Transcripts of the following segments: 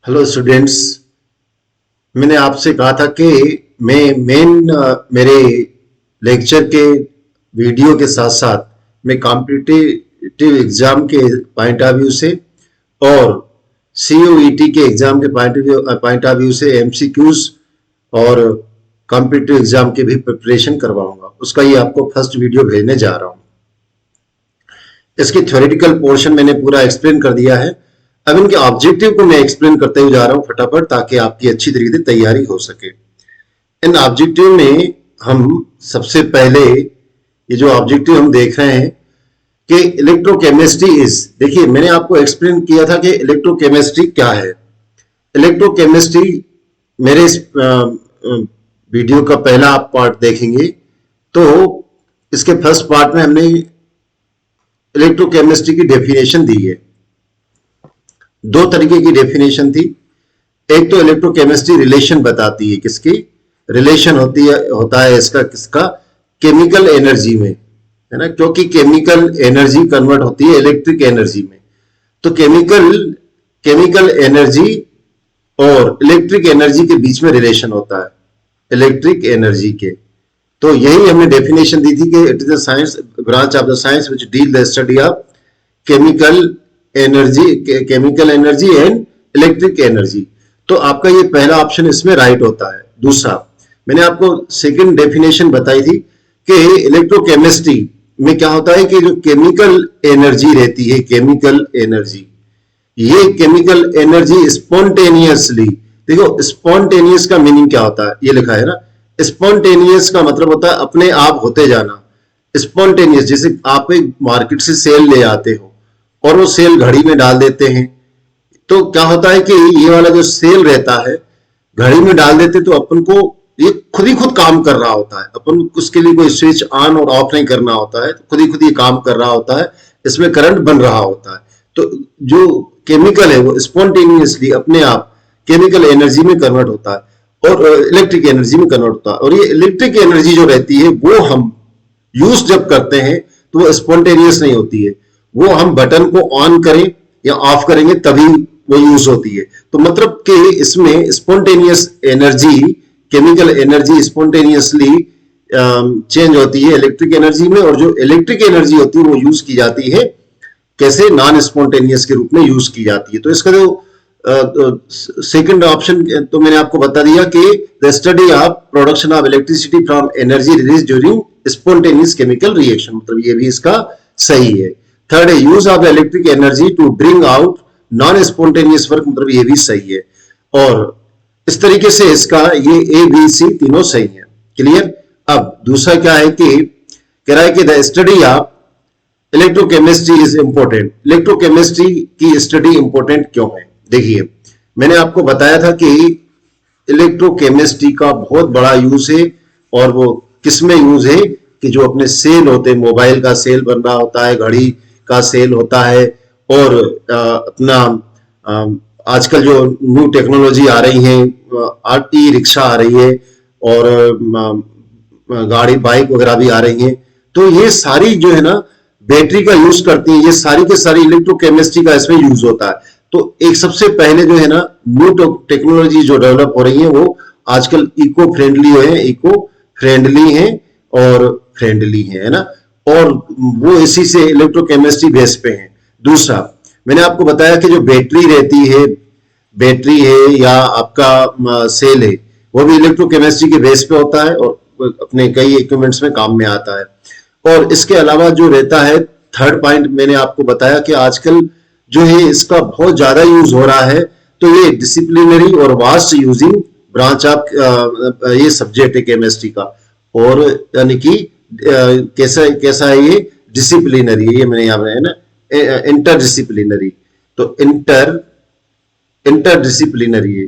Hello students. मैंने आपसे कहा था कि मैं मेरे लेक्चर के वीडियो के साथ साथ मैं कॉम्पिटिटिव एग्जाम के पॉइंट ऑफ व्यू से और सीयूईटी के एग्जाम के पॉइंट ऑफ व्यू से एमसीक्यूज और कॉम्पिटिटिव एग्जाम के भी प्रिपरेशन करवाऊंगा। उसका ये आपको फर्स्ट वीडियो भेजने जा रहा हूँ। इसकी थ्योरेटिकल पोर्शन मैंने पूरा एक्सप्लेन कर दिया है। अब इनके ऑब्जेक्टिव को मैं एक्सप्लेन करते हुए जा रहा हूं फटाफट, ताकि आपकी अच्छी तरीके से तैयारी हो सके। इन ऑब्जेक्टिव में हम सबसे पहले ये जो ऑब्जेक्टिव हम देख रहे हैं कि इलेक्ट्रोकेमिस्ट्री इज, देखिए मैंने आपको एक्सप्लेन किया था कि इलेक्ट्रोकेमिस्ट्री क्या है। इलेक्ट्रोकेमिस्ट्री मेरे इस वीडियो का पहला आप पार्ट देखेंगे तो इसके फर्स्ट पार्ट में हमने इलेक्ट्रोकेमिस्ट्री की डेफिनेशन दी है। दो तरीके की डेफिनेशन थी। एक तो इलेक्ट्रोकेमिस्ट्री रिलेशन बताती है, किसकी रिलेशन होता है इसका किसका, केमिकल एनर्जी में, है ना, क्योंकि केमिकल एनर्जी कन्वर्ट होती है इलेक्ट्रिक एनर्जी में। तो केमिकल एनर्जी और इलेक्ट्रिक एनर्जी के बीच में रिलेशन होता है, इलेक्ट्रिक एनर्जी के। तो यही हमने डेफिनेशन दी थी कि it is the science branch of the science which deal the study of chemical energy and electric energy. तो आपका ये पहला ऑप्शन इसमें राइट होता है। दूसरा, मैंने आपको सेकंड डेफिनेशन बताई थी कि इलेक्ट्रोकेमिस्ट्री में क्या होता है कि जो केमिकल एनर्जी रहती है, केमिकल एनर्जी, ये केमिकल एनर्जी स्पॉन्टेनियसली, देखो स्पॉन्टेनियस का मीनिंग क्या होता है, ये लिखा है ना, स्पॉन्टेनियस का मतलब होता है अपने आप होते जाना। स्पॉन्टेनियस, जैसे आप एक मार्केट से सेल ले आते हो और वो सेल घड़ी में डाल देते हैं, तो क्या होता है कि ये वाला जो सेल रहता है घड़ी में डाल देते तो अपन को ये खुद ही खुद काम कर रहा होता है। अपन उसके लिए कोई स्विच ऑन और ऑफ नहीं करना होता है, खुद ही काम कर रहा होता है, इसमें करंट बन रहा होता है। तो जो केमिकल है वो स्पॉन्टेनियसली अपने आप केमिकल एनर्जी में कन्वर्ट होता है और इलेक्ट्रिक एनर्जी में कन्वर्ट होता है। और ये इलेक्ट्रिक एनर्जी जो रहती है वो हम यूज जब करते हैं तो वो स्पॉन्टेनियस नहीं होती है, वो हम बटन को ऑन करें या ऑफ करेंगे तभी वो यूज होती है। तो मतलब कि इसमें spontaneous energy, chemical energy spontaneously change होती है इलेक्ट्रिक एनर्जी में, और जो इलेक्ट्रिक एनर्जी होती है वो यूज की जाती है कैसे, नॉन स्पॉन्टेनियस के रूप में यूज की जाती है। तो इसका जो सेकंड ऑप्शन तो मैंने आपको बता दिया कि the study of production of electricity from energy release during spontaneous chemical reaction, मतलब ये भी इसका सही है। थर्ड है use of electric energy to bring out non spontaneous work, मतलब ये भी सही है। और इस तरीके से इसका ये ए बी सी तीनों सही है। क्लियर। अब दूसरा क्या है कि कह रहा है कि the study of electrochemistry is important. Electrochemistry की स्टडी इंपॉर्टेंट क्यों है? देखिए मैंने आपको बताया था कि इलेक्ट्रोकेमिस्ट्री का बहुत बड़ा यूज है, और वो किसमें यूज है कि जो अपने सेल होते हैं, मोबाइल का सेल बन रहा होता है, घड़ी का सेल होता है, और अपना आजकल जो न्यू टेक्नोलॉजी आ रही है, ई रिक्शा आ रही है और गाड़ी बाइक वगैरह भी आ रही है, तो ये सारी जो है ना बैटरी का यूज करती है। ये सारी के सारी इलेक्ट्रोकेमिस्ट्री का इसमें यूज होता है। तो एक सबसे पहले जो है ना न्यू टेक्नोलॉजी जो डेवलप हो रही है वो आजकल इको फ्रेंडली है और फ्रेंडली है ना, और वो इसी से इलेक्ट्रोकेमिस्ट्री बेस पे है। दूसरा, मैंने आपको बताया कि जो बैटरी है या आपका सेल है, वो भी इलेक्ट्रोकेमिस्ट्री के बेस पे होता है और अपने कई इक्विपमेंट्स में काम में आता है। और इसके अलावा जो रहता है, थर्ड पॉइंट मैंने आपको बताया कि आजकल जो है इसका बहुत ज्यादा यूज हो रहा है। तो ये डिसिप्लिनरी और वास्ट यूजिंग ब्रांच ऑफ ये सब्जेक्ट है केमिस्ट्री का, और यानी कि कैसा है ये डिसिप्लिनरी है, ये मैंने यहाँ है ना इंटरडिसिप्लिनरी। तो इंटरडिसिप्लिनरी है,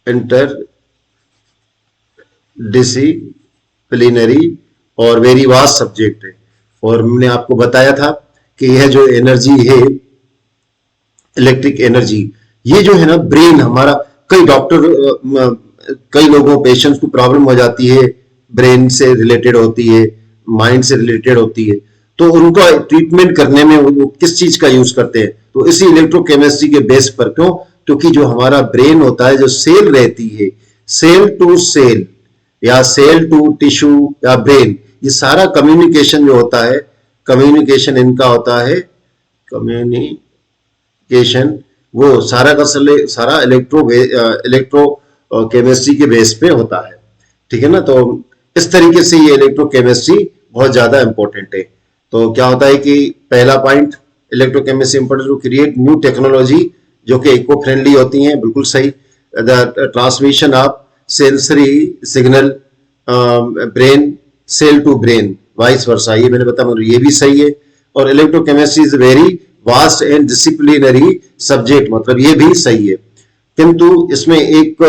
इंटरडिसिप्लिनरी और वेरी वास्ट सब्जेक्ट है। और मैंने आपको बताया था कि यह जो एनर्जी है इलेक्ट्रिक एनर्जी, ये जो है ना ब्रेन हमारा, कई लोगों पेशेंट्स को प्रॉब्लम हो जाती है, ब्रेन से रिलेटेड होती है, माइंड से रिलेटेड होती है। तो उनको ट्रीटमेंट करने में वो किस चीज का यूज करते हैं, तो इसी इलेक्ट्रोकेमिस्ट्री के बेस पर। क्यों? क्योंकि जो हमारा ब्रेन होता है, जो सेल रहती है, सेल टू सेल या सेल टू टिश्यू या ब्रेन, ये सारा कम्युनिकेशन जो होता है, कम्युनिकेशन इनका होता है, कम्युनिकेशन वो सारा का सारा इलेक्ट्रो केमिस्ट्री के बेस पे होता है। ठीक है ना? तो इस तरीके से ये इलेक्ट्रोकेमिस्ट्री बहुत ज्यादा इंपॉर्टेंट है। तो क्या होता है कि पहला point, electrochemistry important to create new technology जो कि इको फ्रेंडली होती हैं, बिल्कुल सही। The transmission of sensory signal brain cell to brain vice versa, ये मैंने बताया, मतलब ये भी सही है। और electrochemistry is very vast and disciplinary subject, मतलब ये भी सही है। किंतु इसमें एक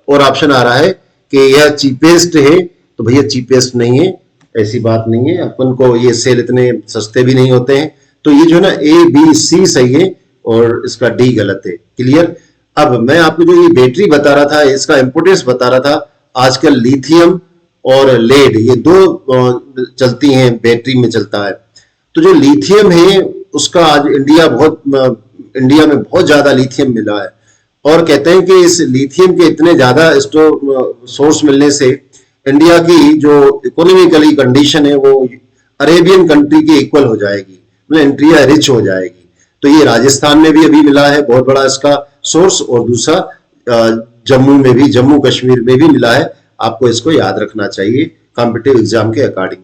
और ऑप्शन आ रहा है कि यह चीपेस्ट है, तो भैया चीपेस्ट नहीं है, ऐसी बात नहीं है। अपन को ये सेल इतने सस्ते भी नहीं होते हैं। तो ये जो है ना, ए बी सी सही है और इसका डी गलत है। क्लियर? अब मैं आपको जो ये बैटरी बता रहा था, इसका इंपोर्टेंस बता रहा था। आजकल लिथियम और लेड, ये दो चलती हैं, बैटरी में चलता है। तो जो लिथियम है उसका आज इंडिया में बहुत ज्यादा लिथियम मिला है, और कहते हैं कि इस लिथियम के इतने ज्यादा सोर्स मिलने से इंडिया की जो इकोनॉमिकली कंडीशन है वो अरेबियन कंट्री की इक्वल हो जाएगी, मतलब इंडिया रिच हो जाएगी। तो ये राजस्थान में भी अभी मिला है बहुत बड़ा इसका सोर्स, और दूसरा जम्मू में भी, जम्मू कश्मीर में भी मिला है। आपको इसको याद रखना चाहिए कॉम्पिटिटिव एग्जाम के अकॉर्डिंग।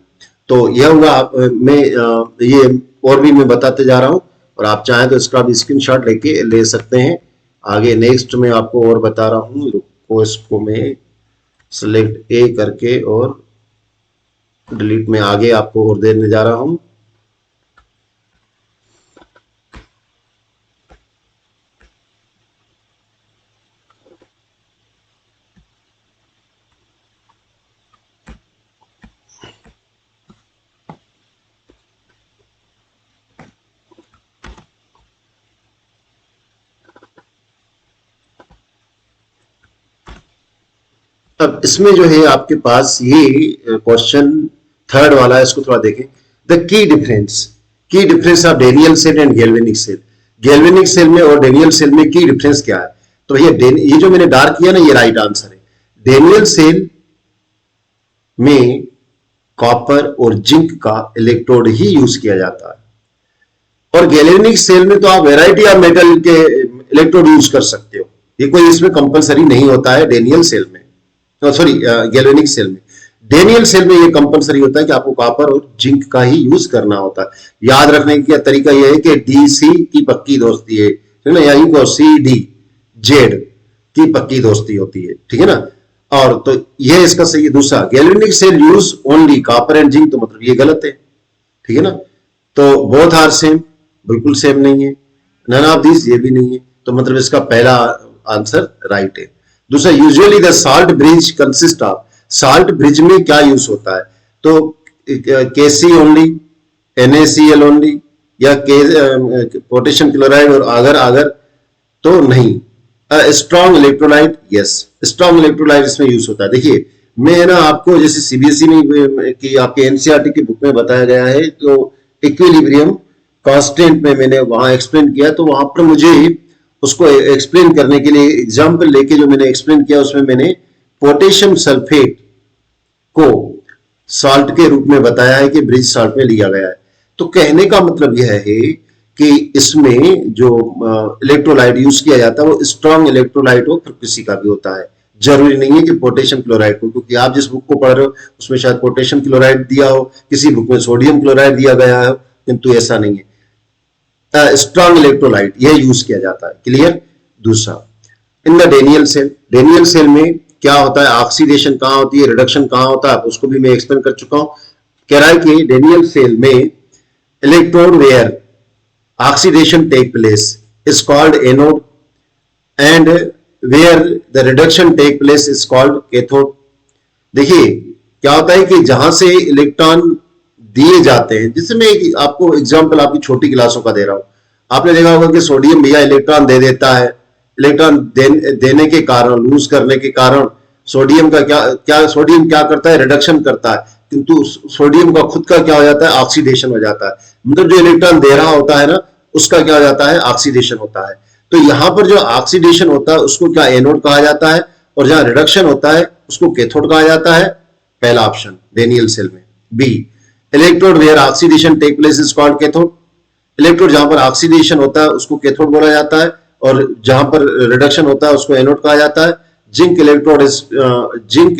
तो यह हुआ, मैं ये और भी मैं बताते जा रहा हूं, और आप चाहें तो इसका भी स्क्रीनशॉट लेके ले सकते हैं। आगे नेक्स्ट में आपको और बता रहा हूं, रुको इसको मैं सिलेक्ट ए करके और डिलीट में आगे आपको और देने जा रहा हूं। अब इसमें जो है आपके पास ये क्वेश्चन थर्ड वाला है, इसको थोड़ा देखें। The key difference of Daniel cell and galvanic cell. Galvanic cell में और डेनियल सेल में की डिफरेंस क्या है? तो भैया ये जो मैंने डार्क किया ना, ये राइट आंसर है। डेनियल सेल में कॉपर और जिंक का इलेक्ट्रोड ही यूज किया जाता है, और गैल्वेनिक सेल में तो आप वेराइटी ऑफ मेटल के इलेक्ट्रोड यूज कर सकते हो, ये कोई इसमें कंपलसरी नहीं होता है डेनियल सेल में, सॉरी गैल्वेनिक सेल में। डेनियल सेल में ये कंपलसरी होता है कि आपको कॉपर और जिंक का ही यूज करना होता है। याद रखने का तरीका यह है कि डी सी की पक्की दोस्ती है, ठीक है ना, यहीं को सी डी जेड की पक्की दोस्ती होती है, ठीक है ना। और तो यह इसका सही है। दूसरा, galvanic cell use only copper and zinc, तो मतलब ये गलत है, ठीक है ना। तो बोथ आर सेम, बिल्कुल सेम नहीं है। नन ऑफ दिस, ये भी नहीं है, तो मतलब इसका पहला आंसर राइट है। दूसरा, usually the salt bridge consist of, salt bridge में क्या यूज होता है? तो केसी ओनली, NaCl ओनली, या पोटेशियम क्लोराइड और आगर तो नहीं। Strong electrolyte, yes, strong electrolyte इसमें यूज होता है। देखिए मैं ना आपको जैसे सीबीएसई में कि आपके एनसीईआरटी की बुक में बताया गया है, तो इक्विलिब्रियम कांस्टेंट में मैंने वहां एक्सप्लेन किया, तो वहां पर मुझे उसको एक्सप्लेन करने के लिए एग्जाम्पल लेके जो मैंने एक्सप्लेन किया, उसमें मैंने पोटेशियम सल्फेट को साल्ट के रूप में बताया है कि ब्रिज साल्ट में लिया गया है। तो कहने का मतलब यह है कि इसमें जो इलेक्ट्रोलाइट यूज किया जाता है वो स्ट्रॉन्ग इलेक्ट्रोलाइट हो, फिर किसी का भी होता है, जरूरी नहीं है कि पोटेशियम क्लोराइड हो, क्योंकि आप जिस बुक को पढ़ रहे हो उसमें शायद पोटेशियम क्लोराइड दिया हो, किसी बुक में सोडियम क्लोराइड दिया गया हो, किंतु ऐसा नहीं है। स्ट्रॉन्ग इलेक्ट्रोलाइट यह यूज किया जाता है। क्लियर? दूसरा, इन द डेनियल सेल में क्या होता है, ऑक्सीडेशन कहां होती है, रिडक्शन कहां होता है, उसको भी मैं एक्सप्लेन कर चुका हूं। कह रहा है कि डेनियल सेल में electrode where oxidation take place is called anode, and where the reduction take place is called cathode. देखिए क्या होता है कि जहां से इलेक्ट्रॉन दिए जाते हैं, जिससे मैं आपको एग्जांपल आपकी छोटी क्लासों का दे रहा हूं। आपने देखा होगा कि सोडियम भैया इलेक्ट्रॉन दे देता है, इलेक्ट्रॉन देने के कारण, लूज करने के कारण सोडियम का सोडियम क्या करता है, रिडक्शन करता है। किंतु सोडियम का खुद का क्या हो जाता है, ऑक्सीडेशन हो जाता है। मतलब जो इलेक्ट्रॉन दे रहा होता है ना, उसका क्या हो जाता है, ऑक्सीडेशन होता है। तो यहां पर जो ऑक्सीडेशन होता है उसको क्या एनोड कहा जाता है, और जहां रिडक्शन होता है उसको कैथोड कहा जाता है। पहला ऑप्शन डेनियल सेल में। B, electrode where oxidation take place is called cathode. Electrode जहां पर ऑक्सीडेशन होता है उसको कैथोड बोला जाता है, और जहां पर रिडक्शन होता है उसको एनोड कहा जाता है। Zinc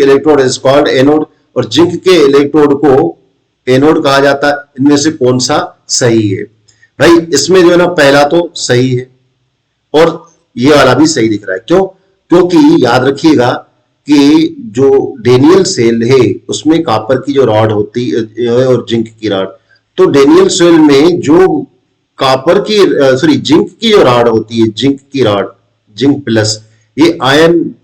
electrode is called anode, और जिंक के इलेक्ट्रोड को एनोड कहा जाता है। इनमें से कौन सा सही है? भाई इसमें जो है ना, पहला तो सही है और ये वाला भी सही दिख रहा है। क्यों? क्योंकि याद रखिएगा कि जो डेनियल सेल है उसमें कॉपर की जो रॉड होती है और जिंक की रॉड, तो डेनियल सेल में जो कॉपर की जिंक की जो रॉड होती है, जिंक की रॉड, जिंक प्लस, ये आयन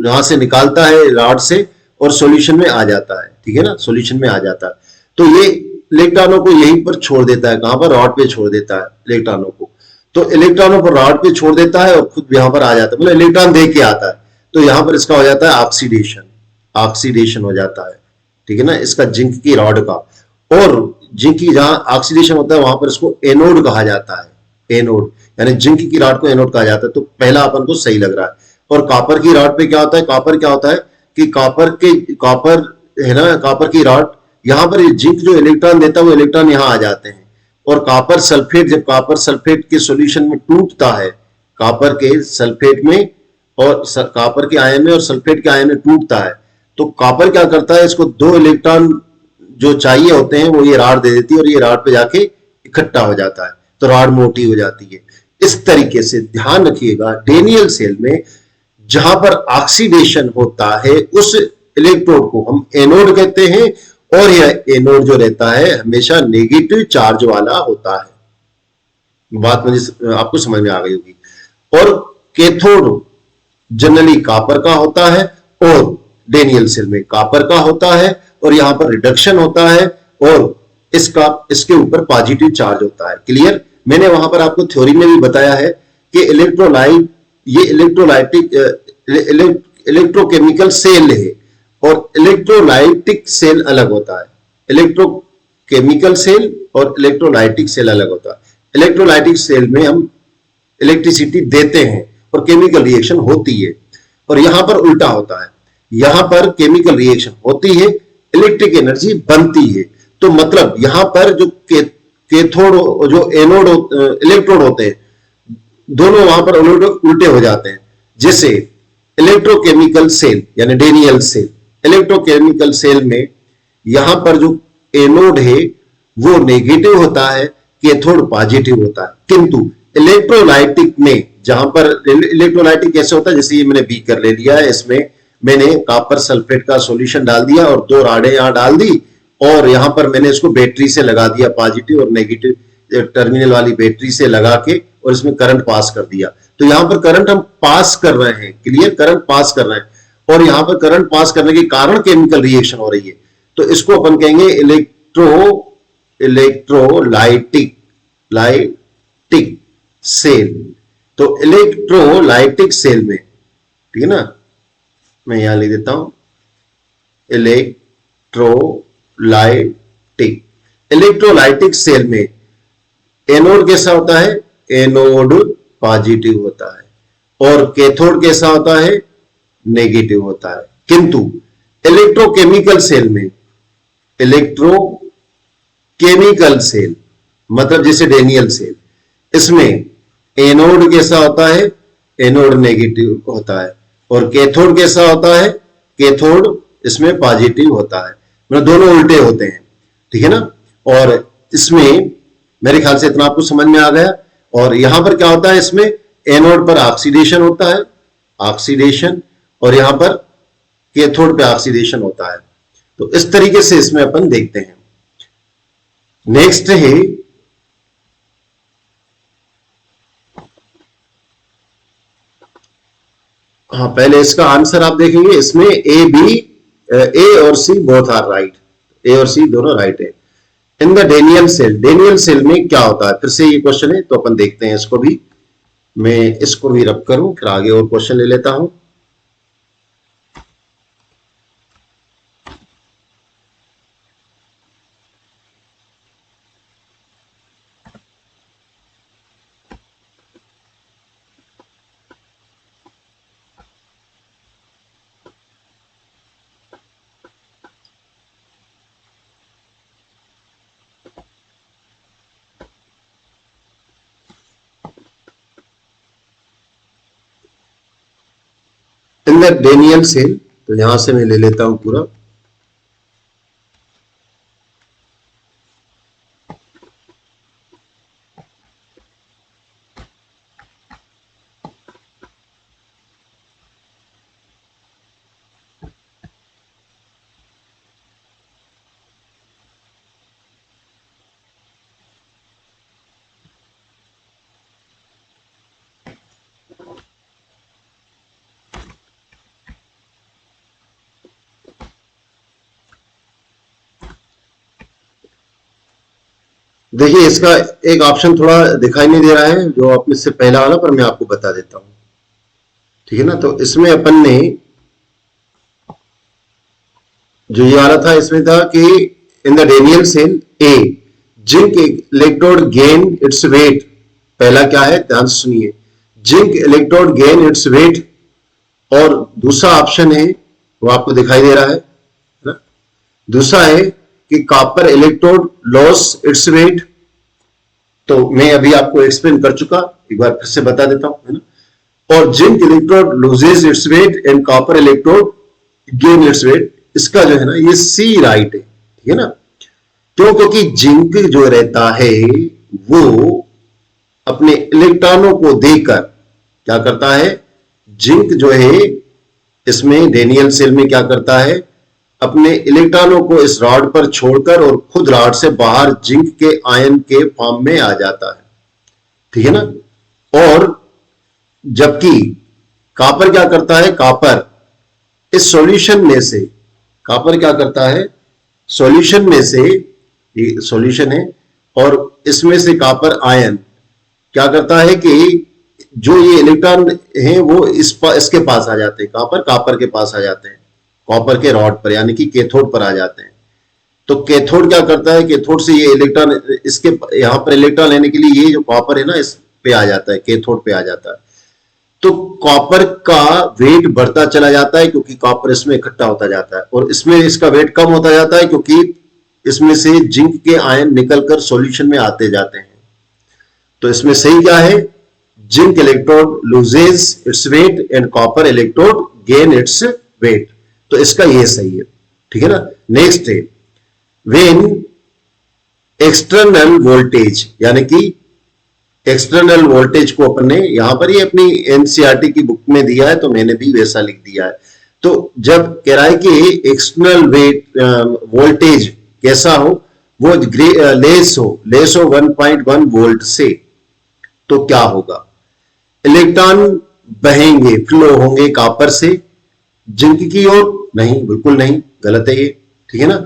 यहां से निकालता है रॉड से और सॉल्यूशन में आ जाता है। ठीक है ना, सॉल्यूशन में आ जाता है। तो ये इलेक्ट्रॉनों को यहीं पर छोड़ देता है, कहां पर, रॉड पे छोड़ देता है इलेक्ट्रॉनों को। तो इलेक्ट्रॉनों पर रॉड पे छोड़ देता है और खुद यहां पर आ जाता है, मतलब इलेक्ट्रॉन दे के आता है। तो यहां पर इसका हो जाता है ऑक्सीडेशन, ऑक्सीडेशन हो जाता है। ठीक है ना, इसका जिंक की रॉड का। और जिंक की जहां ऑक्सीडेशन होता है वहां पर इसको एनोड कहा जाता है। एनोड यानी जिंक की रॉड को एनोड कहा जाता है। तो पहला अपन को सही लग रहा है। और कॉपर की रॉड पे क्या होता है, कॉपर क्या होता है कि कॉपर है ना, कॉपर की रॉड, यहां पर जिंक जो इलेक्ट्रॉन देता है वो इलेक्ट्रॉन यहां आ जाते हैं। और कॉपर सल्फेट, जब कॉपर सल्फेट के सॉल्यूशन में टूटता है, कॉपर के सल्फेट में और कॉपर के आयन में और सल्फेट के आयन में टूटता है, तो कॉपर क्या करता है, इसको दो इलेक्ट्रॉन जो चाहिए होते हैं वो ये रॉड दे देती है और ये रॉड पे जाके इकट्ठा हो जाता है, तो रॉड मोटी हो जाती है। इस तरीके से ध्यान रखिएगा, डेनियल सेल में जहां पर ऑक्सीडेशन होता है उस इलेक्ट्रोड को हम एनोड कहते हैं, और यह एनोड जो रहता है हमेशा नेगेटिव चार्ज वाला होता है। बात मुझे आपको समझ में आ गई होगी। और कैथोड जनरली कॉपर का होता है, और डेनियल सेल में कॉपर का होता है, और यहां पर रिडक्शन होता है, और इसके ऊपर पॉजिटिव चार्ज होता है। क्लियर? मैंने वहां पर आपको थ्योरी में भी बताया है कि इलेक्ट्रोलाइट, ये इलेक्ट्रोलाइटिक इलेक्ट्रोकेमिकल सेल है, और इलेक्ट्रोलाइटिक सेल अलग होता है। इलेक्ट्रोकेमिकल सेल और इलेक्ट्रोलाइटिक सेल अलग होता है। इलेक्ट्रोलाइटिक सेल में हम इलेक्ट्रिसिटी देते हैं और केमिकल रिएक्शन होती है, और यहां पर उल्टा होता है, यहां पर केमिकल रिएक्शन होती है, इलेक्ट्रिक एनर्जी बनती है। तो मतलब यहां पर जो कैथोड, जो एनोड, इलेक्ट्रोड होते हैं, दोनों वहां पर उल्टे हो जाते हैं। जैसे इलेक्ट्रोकेमिकल सेल यानी डेनियल सेल, इलेक्ट्रोकेमिकल सेल में यहां पर जो एनोड है वो नेगेटिव होता है, कैथोड पॉजिटिव होता है। किंतु इलेक्ट्रोलाइटिक में, जहां पर इलेक्ट्रोलाइटिक कैसे होता है, जैसे ये मैंने बी कर ले लिया है, इसमें मैंने कॉपर सल्फेट का सॉल्यूशन डाल दिया और दो राडें यहां डाल दी, और यहां पर मैंने इसको बैटरी से लगा दिया, पॉजिटिव और नेगेटिव टर्मिनल वाली बैटरी से लगा के, और इसमें करंट पास कर दिया। तो यहां पर करंट हम पास कर रहे हैं, क्लियर, करंट पास कर रहे हैं, और यहां पर करंट पास करने के कारण केमिकल रिएक्शन हो रही है। तो इसको अपन कहेंगे इलेक्ट्रोलाइटिक सेल। तो इलेक्ट्रोलाइटिक सेल में, ठीक है ना, मैं यहां लिख देता हूं इलेक्ट्रोलाइटिक सेल में एनोड कैसा होता है, एनोड पॉजिटिव होता है, और कैथोड कैसा होता है, नेगेटिव होता है। किंतु इलेक्ट्रोकेमिकल सेल में, इलेक्ट्रोकेमिकल सेल मतलब जैसे डेनियल सेल, इसमें एनोड कैसा होता है, एनोड नेगेटिव होता है, और कैथोड कैसा होता है, कैथोड इसमें पॉजिटिव होता है, मतलब दोनों उल्टे होते हैं। ठीक है ना। और इसमें मेरे ख्याल से इतना आपको समझ में आ गया। और यहां पर क्या होता है, इसमें एनोड पर ऑक्सीडेशन होता है, ऑक्सीडेशन, और यहां पर कैथोड पे ऑक्सीडेशन होता है। तो इस तरीके से इसमें अपन देखते हैं। नेक्स्ट है हाँ, पहले इसका आंसर आप देखेंगे, इसमें ए और C both are right, A और सी दोनों राइट है। In the Daniel cell, Daniel cell में क्या होता है, फिर से ये क्वेश्चन है तो अपन देखते हैं इसको भी। मैं इसको भी रख करूं, फिर आगे और क्वेश्चन ले लेता हूं। इन द डेनियल सेल, तो यहां से मैं ले लेता हूं पूरा। देखिए इसका एक ऑप्शन थोड़ा दिखाई नहीं दे रहा है जो आप में से पहला वाला, पर मैं आपको बता देता हूं, ठीक है ना। तो इसमें अपन ने जो ये वाला था, इसमें था कि in the Daniel cell a zinc electrode gain its weight. पहला क्या है, ध्यान से सुनिए, zinc electrode gain its weight. और दूसरा ऑप्शन है वो आपको दिखाई दे रहा है ना? दूसरा है कि copper electrode loss its weight. तो मैं अभी आपको एक्सप्लेन कर चुका, एक बार फिर से बता देता हूं, है ना। और zinc electrode loses its weight and copper electrode gain its wait. इसका जो है ना ये सी राइट है, ठीक है ना। क्यों? क्योंकि जिंक जो रहता है वो अपने इलेक्ट्रॉनों को देकर क्या करता है, जिंक जो है इसमें डेनियल सेल में क्या करता है, अपने इलेक्ट्रॉनों को इस रॉड पर छोड़कर और खुद रॉड से बाहर जिंक के आयन के फॉर्म में आ जाता है, ठीक है ना। और जबकि कॉपर क्या करता है, कॉपर इस सॉल्यूशन में से, कॉपर क्या करता है, सॉल्यूशन में से, ये सॉल्यूशन है और इसमें से कॉपर आयन क्या करता है कि जो ये इलेक्ट्रॉन हैं वो इसके पास आ जाते हैं, कॉपर के पास आ जाते हैं, कॉपर के रॉड पर, यानी कि कैथोड पर आ जाते हैं। तो कैथोड क्या करता है, कैथोड से ये इलेक्ट्रॉन इसके यहां पर इलेक्ट्रॉन लेने के लिए ये जो कॉपर है ना इस पे आ जाता है, कैथोड पे आ जाता है। तो कॉपर का वेट बढ़ता चला जाता है क्योंकि कॉपर इसमें इकट्ठा होता जाता है, और इसमें इसका वेट कम होता जाता है क्योंकि इसमें से जिंक के आयन निकलकर सॉल्यूशन में आते जाते हैं। तो इसमें सही क्या है, zinc electrode loses its weight and copper electrode gain its wait. तो इसका ये सही है, ठीक है ना। नेक्स्ट है व्हेन एक्सटर्नल वोल्टेज, यानी कि एक्सटर्नल वोल्टेज को अपन ने यहां पर ही अपनी एनसीईआरटी की बुक में दिया है, तो मैंने भी वैसा लिख दिया है। तो जब कह रहा है कि एक्सटर्नल वोल्टेज कैसा हो, वो लेस हो 1.1 वोल्ट से, तो क्या होगा, इलेक्ट्रॉन बहेंगे, फ्लो होंगे कॉपर से जिंक की ओर? नहीं, बिल्कुल नहीं, गलत है ये, ठीक है ना।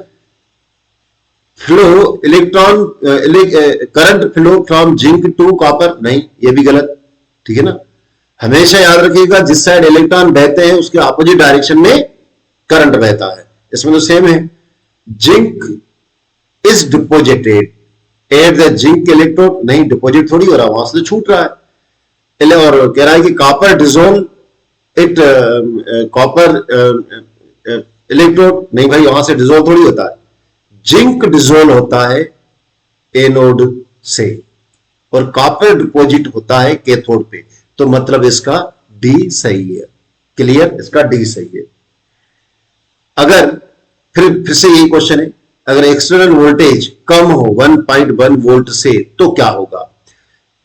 Flow electron current flow from zinc to copper? नहीं, ये भी गलत, ठीक है ना। हमेशा याद रखिएगा जिस साइड इलेक्ट्रॉन बहते हैं उसके ऑपोजिट डायरेक्शन में करंट बहता है। इसमें तो सेम है, zinc is deposited at the zinc electrode. नहीं, डिपोजिट थोड़ी हो रहा, वहां से तो छूट रहा है। और कह रहा है कि copper dissolve it copper electrode. नहीं भाई, वहां से डिजोल्व थोड़ी होता है, जिंक डिजोल्व होता है एनोड से और कॉपर डिपोजिट होता है कैथोड पे। तो मतलब इसका डी सही है, क्लियर, इसका डी सही है। अगर फिर से यही क्वेश्चन है, अगर एक्सटर्नल वोल्टेज कम हो 1.1 वोल्ट से तो क्या होगा,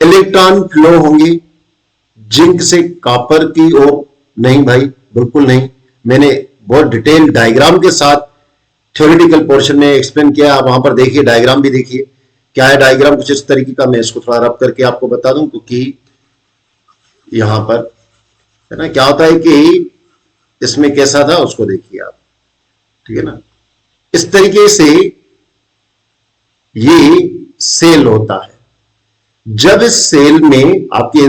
इलेक्ट्रॉन फ्लो होंगे जिंक से कॉपर की ओर? नहीं भाई, बिल्कुल नहीं। मैंने बहुत डिटेल डायग्राम के साथ थ्योरेटिकल पोर्शन में एक्सप्लेन किया, आप वहां पर देखिए, डायग्राम भी देखिए क्या है। डायग्राम कुछ इस तरीके का, मैं इसको थोड़ा रब करके आपको बता दूं, क्योंकि यहां पर है ना क्या होता है कि इसमें कैसा था उसको देखिए आप, ठीक है ना। इस तरीके से ये सेल होता है। जब इस सेल में आपकी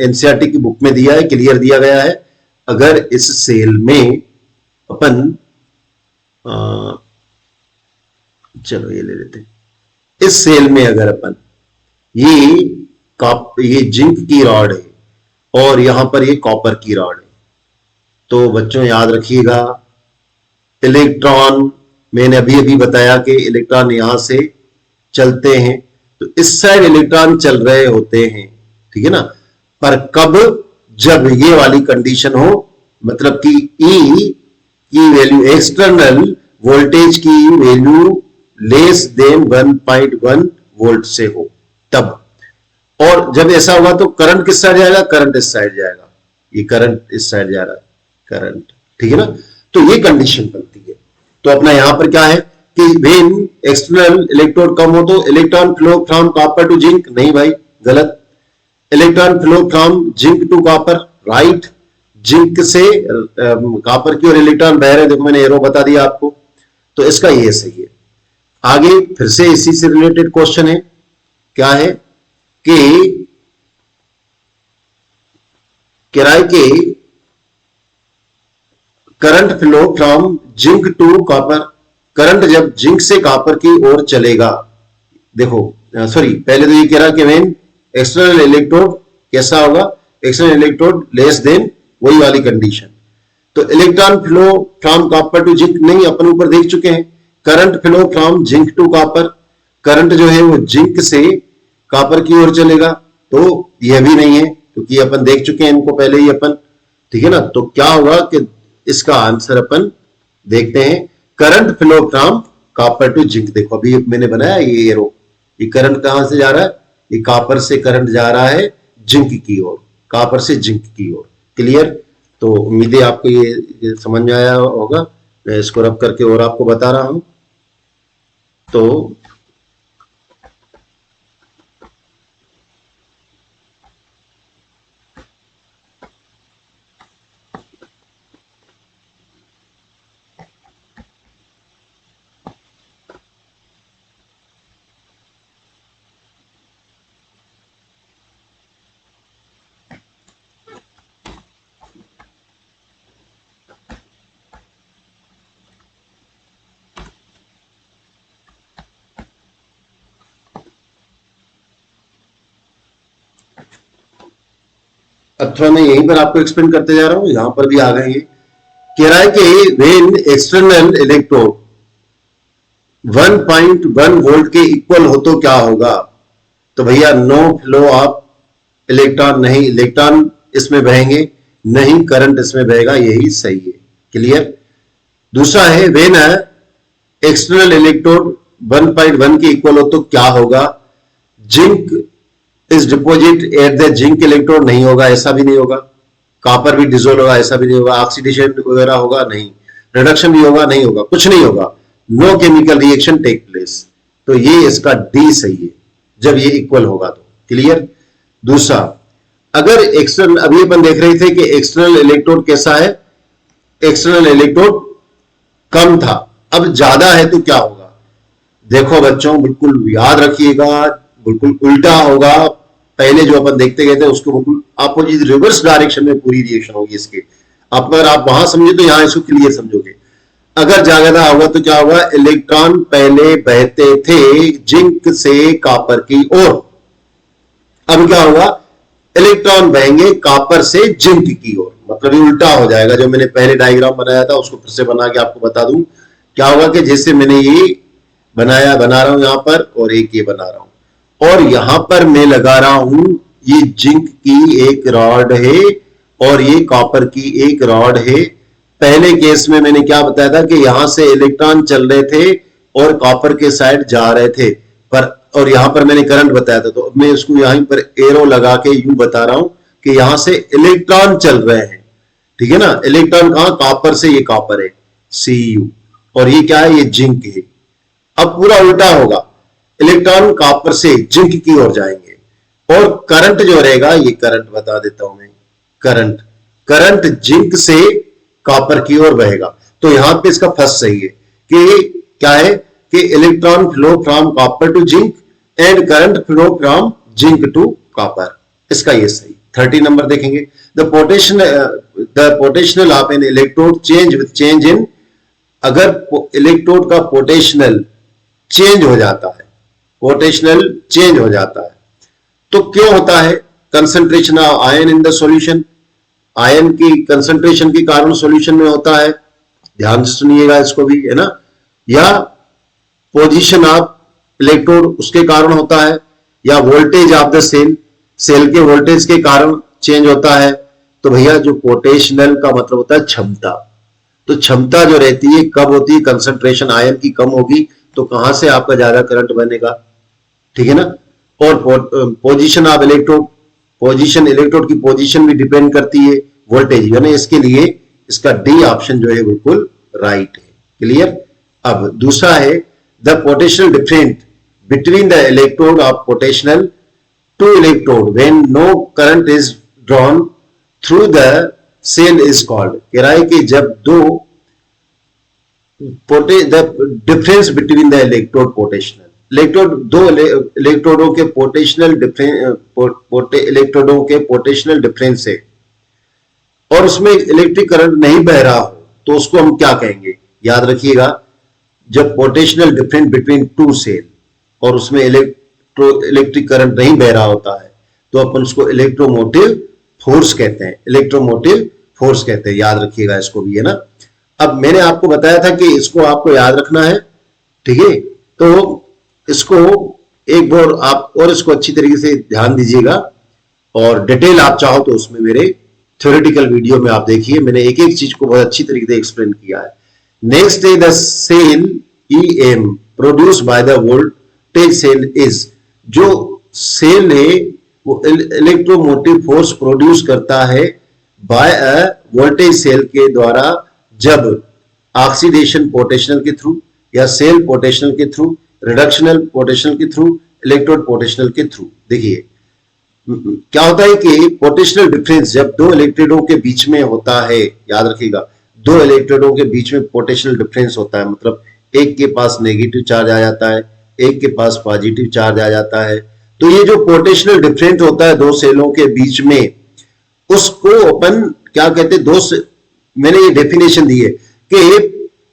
एनसीईआरटी की बुक में दिया है, क्लियर दिया गया है, अगर इस सेल में अपन चलो ये ले लेते हैं, इस सेल में अगर अपन ये जिंक की रॉड है और यहां पर ये कॉपर की रॉड है, तो बच्चों याद रखिएगा, इलेक्ट्रॉन, मैंने अभी अभी बताया कि इलेक्ट्रॉन यहां से चलते हैं, तो इस साइड इलेक्ट्रॉन चल रहे होते हैं, ठीक है ना। पर कब, जब ये वाली कंडीशन हो मतलब कि ई की वैल्यू, एक्सटर्नल वोल्टेज की वैल्यू लेस देन 1.1 वोल्ट से हो तब। और जब ऐसा होगा तो करंट किस साइड जाएगा, करंट इस साइड जाएगा, ये करंट इस साइड जा रहा है, करंट, ठीक है ना। तो ये कंडीशन बनती है। तो अपना यहां पर क्या है कि वेन एक्सटर्नल इलेक्ट्रोड कम हो तो electron flow from copper to zinc, नहीं भाई गलत, electron flow from zinc to copper, right, zinc से कॉपर की ओर इलेक्ट्रॉन बह रहे, देखो मैंने एरो बता दिया आपको, तो इसका ये सही है। आगे फिर से इसी से रिलेटेड क्वेश्चन है, क्या है कि किराए के current flow from zinc to copper, current जब जिंक से कॉपर की ओर चलेगा, देखो सॉरी पहले तो ये कह रहा कि वेन एक्सटर्नल इलेक्ट्रोड कैसा होगा, एक्सटर्नल इलेक्ट्रोड लेस देन, वही वाली कंडीशन। तो electron flow from copper to zinc नहीं, अपन ऊपर देख चुके हैं। Current flow from zinc to copper, current जो है वो जिंक से कॉपर की ओर चलेगा, तो यह भी नहीं है क्योंकि अपन देख चुके हैं इनको पहले ही अपन, ठीक है ना। तो क्या होगा कि इसका आंसर अपन देखते हैं, current flow from copper to zinc. देखो अभी मैंने बनाया ये एरो, ये करंट कहां से जा रहा है, ये कॉपर से करंट जा रहा है जिंक की ओर, कॉपर से जिंक की ओर, क्लियर। तो उम्मीद है आपको ये समझ में आया होगा। मैं इसको रब करके और आपको बता रहा हूं। तो अथवा मैं यहीं पर आपको एक्सप्लेन करते जा रहा हूं, यहां पर भी आ गए हैं। कह रहा है कि वेन एक्सटर्नल इलेक्ट्रोड 1.1 वोल्ट के इक्वल हो तो क्या होगा। तो भैया नो फ्लो ऑफ इलेक्ट्रॉन, नहीं इलेक्ट्रॉन इसमें बहेंगे, नहीं करंट इसमें बहेगा, यही सही है, क्लियर। दूसरा है वेन एक्सटर्नल इलेक्ट्रोड 1.1 के इक्वल हो तो क्या होगा, zinc is deposit at the zinc electrode, नहीं होगा, ऐसा भी नहीं होगा। कॉपर भी डिजोल्व होगा, ऐसा भी नहीं होगा। ऑक्सीडेशन वगैरह होगा, नहीं। रिडक्शन भी होगा, नहीं होगा, कुछ नहीं होगा। No chemical reaction take place, तो ये इसका डी सही है, जब ये इक्वल होगा तो, क्लियर। दूसरा, अगर एक्सटर्नल, अभी अपन देख रहे थे कि एक्सटर्नल इलेक्ट्रोड कैसा है, एक्सटर्नल इलेक्ट्रोड कम था, अब ज्यादा है तो क्या होगा। देखो बच्चों बिल्कुल याद रखिएगा, बिल्कुल उल्टा होगा। पहले जो अपन देखते गए थे उसको बिल्कुल अपोजिट रिवर्स डायरेक्शन में पूरी रिएक्शन होगी इसके। अगर आप वहां समझे तो यहां इसको क्लियर समझोगे। अगर ज्यादा होगा तो क्या होगा, इलेक्ट्रॉन पहले बहते थे जिंक से कॉपर की ओर, अब क्या होगा, इलेक्ट्रॉन बहेंगे कॉपर से जिंक की ओर, मतलब ये उल्टा हो जाएगा। जो मैंने पहले डायग्राम बनाया था उसको फिर से बना के आपको बता दूं, क्या होगा कि जैसे मैंने ये बनाया, बना रहा हूं यहां पर, और एक ये बना रहा हूं, और यहां पर मैं लगा रहा हूं, ये जिंक की एक रॉड है और ये कॉपर की एक रॉड है। पहले केस में मैंने क्या बताया था कि यहां से इलेक्ट्रॉन चल रहे थे और कॉपर के साइड जा रहे थे, पर और यहां पर मैंने करंट बताया था, तो मैं इसको यहां पर एरो लगा के यूं बता रहा हूं कि यहां से इलेक्ट्रॉन चल रहे हैं, ठीक है ना। इलेक्ट्रॉन कहां, कॉपर से, ये कॉपर है Cu, और ये क्या है, ये जिंक है। अब पूरा उल्टा होगा, इलेक्ट्रॉन कॉपर से जिंक की ओर जाएंगे, और करंट जो रहेगा, ये करंट बता देता हूं मैं, करंट करंट जिंक से कॉपर की ओर बहेगा। तो यहां पे इसका फर्स्ट सही है कि क्या है कि electron flow from copper to zinc and current flow from zinc to copper, इसका ये सही। 30 नंबर देखेंगे, the potential of an electrode change with change in, अगर इलेक्ट्रोड का पोटेंशियल चेंज हो जाता है, पोटेंशियल चेंज हो जाता है तो क्यों होता है, concentration of ion in the solution, ion की कंसंट्रेशन के कारण सॉल्यूशन में होता है, ध्यान से सुनिएगा इसको भी, है ना। या पोजीशन ऑफ इलेक्ट्रोड उसके कारण होता है, या voltage of the cell, cell के वोल्टेज के कारण चेंज होता है, तो भैया जो पोटेंशियल का मतलब होता है क्षमता, तो क्षमता जो रहती है कब होती है, कंसंट्रेशन आयन की कम होगी तो कहां से आपका ज्यादा करंट बनेगा, ठीक है ना। और position of electrode, position electrode की पोजीशन भी डिपेंड करती है वोल्टेज, यानी इसके लिए इसका डी ऑप्शन जो है बिल्कुल राइट है। क्लियर। अब दूसरा है the potential difference between the electrode of potential to electrode when no current is drawn through the cell is called. कह रहा है कि जब दो difference between the electrode potential, electrode दो इलेक्ट्रोडों के पोटेंशियल इलेक्ट्रोडों के पोटेंशियल डिफरेंस है और उसमें इलेक्ट्रिक करंट नहीं बह रहा हो तो उसको हम क्या कहेंगे, याद रखिएगा। जब potential difference between two cell और उसमें इलेक्ट्रिक करंट नहीं बह रहा होता है तो अपन उसको इलेक्ट्रोमोटिव फोर्स कहते हैं, इलेक्ट्रोमोटिव फोर्स कहते हैं, याद रखिएगा इसको भी, है ना। अब मैंने आपको बताया था कि इसको आपको याद रखना है, ठीक है। तो इसको एक बार आप और इसको अच्छी तरीके से ध्यान दीजिएगा और डिटेल आप चाहो तो उसमें मेरे थ्योरेटिकल वीडियो में आप देखिए, मैंने एक एक चीज को बहुत अच्छी तरीके से एक्सप्लेन किया है। नेक्स्ट है the cell EM produce by the voltage cell is, जो सेल है वो इलेक्ट्रोमोटिव फोर्स प्रोड्यूस करता है बाय अ वोल्टेज सेल के द्वारा जब ऑक्सीडेशन पोटेंशियल के थ्रू या सेल पोटेंशियल के थ्रू, रिडक्शनल पोटेंशियल के थ्रू, इलेक्ट्रोड पोटेंशियल के थ्रू। देखिए क्या होता है कि पोटेंशियल डिफरेंस जब दो इलेक्ट्रोडों के बीच में होता है, याद रखिएगा, दो इलेक्ट्रोडों के बीच में पोटेंशियल डिफरेंस होता है, मतलब एक के पास नेगेटिव चार्ज आ जाता है, एक के पास पॉजिटिव चार्ज आ जाता है। तो ये जो पोटेंशियल डिफरेंस होता है दो सेलों के बीच में, उसको अपन क्या कहते हैं, मैंने ये डेफिनेशन दी है कि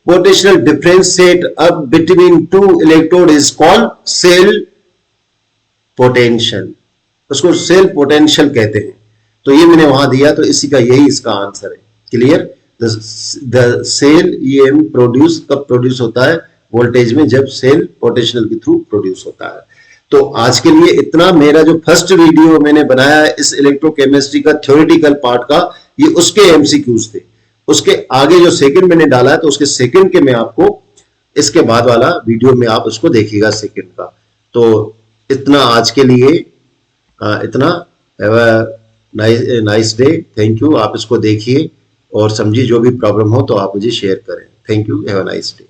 potential difference set up between two electrode is called cell potential, उसको सेल पोटेंशियल कहते हैं। तो ये मैंने वहां दिया, तो इसी का यही इसका आंसर है। Clear. The cell EM produce कब प्रोड्यूस होता है, वोल्टेज में, जब सेल पोटेंशियल के थ्रू प्रोड्यूस होता है। तो आज के लिए इतना। मेरा जो फर्स्ट वीडियो मैंने बनाया है इस इलेक्ट्रोकेमिस्ट्री का थ्योरेटिकल पार्ट का, ये उसके MCQs थे। उसके आगे जो सेकंड मैंने डाला है तो उसके सेकंड के मैं आपको इसके बाद वाला वीडियो में आप उसको देखिएगा सेकंड का। तो इतना आज के लिए, इतना। Have a nice day. Thank you. आप इसको देखिए और समझिए, जो भी प्रॉब्लम हो तो आप मुझे शेयर करें। Thank you. Have a nice day.